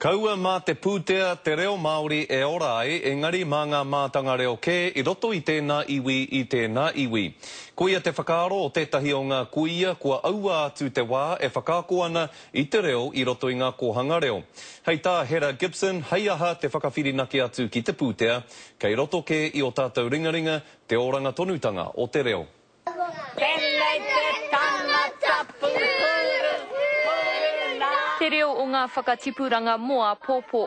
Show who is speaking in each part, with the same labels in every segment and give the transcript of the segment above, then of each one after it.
Speaker 1: Kaua mā te pūtea te reo Māori e ora ai, engari mā ngā mātanga reo kē I roto I tēnā iwi I tēnā iwi. Kuia te whakaaro o tētahi o ngā kuia kua aua atu te wā e whakaako ana I te reo I roto I ngā kohanga reo. Hei tā Hera Gibson, hei aha te whakawhirinaki atu ki te pūtea, kei roto kē I o tātou ringaringa te oranga tonutanga o te reo.
Speaker 2: Te reo o ngā whakatipuranga moa pōpō.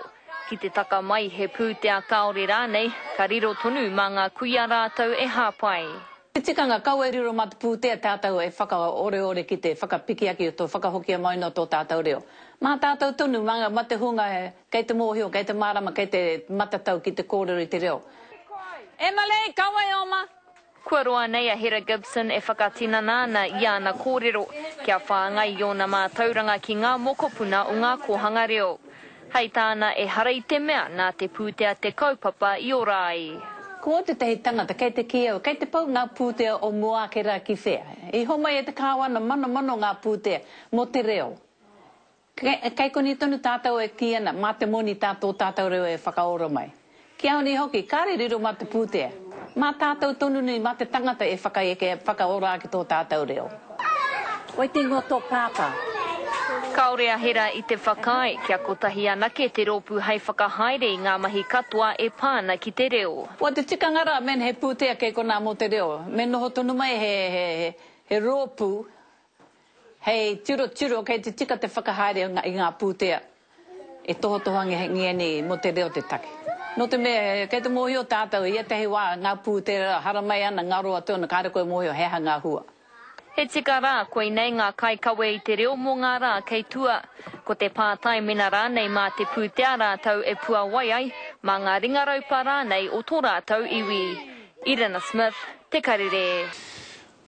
Speaker 2: Ki te taka mai he pūtea kaore rānei, ka riro tonu mā ngā kuia rātau e hāpai.
Speaker 3: Te tikanga kau e riro mā te pūtea tātou e whakaore ki te whakapiki aki o tō whakahokia mai no tō tātou reo. Mā tātou tonu mā te hunga kei te mōhio, kei te mārama, kei te matatau ki te kōrero I te reo. Emily, kaua e oma!
Speaker 2: Kua roa nei a Hera Gibson e whakatinana ana I ana kōrero, kia whāngai o na mātauranga ki ngā mokopuna o ngā kohanga reo. Hei tāna e harei te mea nā te pūtea te kaupapa I ora ai.
Speaker 3: Ko te tehi tangata, kei te kiau, kei te pau ngā pūtea o Moakera ki whea. I homai e te kāwana mano ngā pūtea mo te reo. Kei koni tonu tātou e ki ana, mā te moni tātou reo e whakaoro mai. Ki auni hoki, kāre riro mā te pūtea. Mā tātou tonu ni, mā te tangata e whakaora ki tō tātou reo. Wai te ngoto pāpā.
Speaker 2: Kaore a Hera I te whakai, kia kotahi anake te rōpū hei whakahaere I ngā mahi katoa e pāna ki te reo.
Speaker 3: Wa te tikangara men he pūtea kei kona mo te reo. Men noho tonu mai he rōpū, hei tiro kei te tika te whakahaere I ngā pūtea. E tohotohangi ngieni mo te reo te take. No te mea, kei te mōhio tātou, ia tehi wā ngā pūtea haramai ana ngā roa tōna kāre koe mōhio heha ngā hua.
Speaker 2: He tika rā koe nei ngā kai kawe I te reo mō ngā rā kei tua. Ko te pātai mena rānei mā te pūtea rātau e pua wai ai, mā ngā ringaraupa rānei o tō rātau iwi. Irina Smith, Te Karere.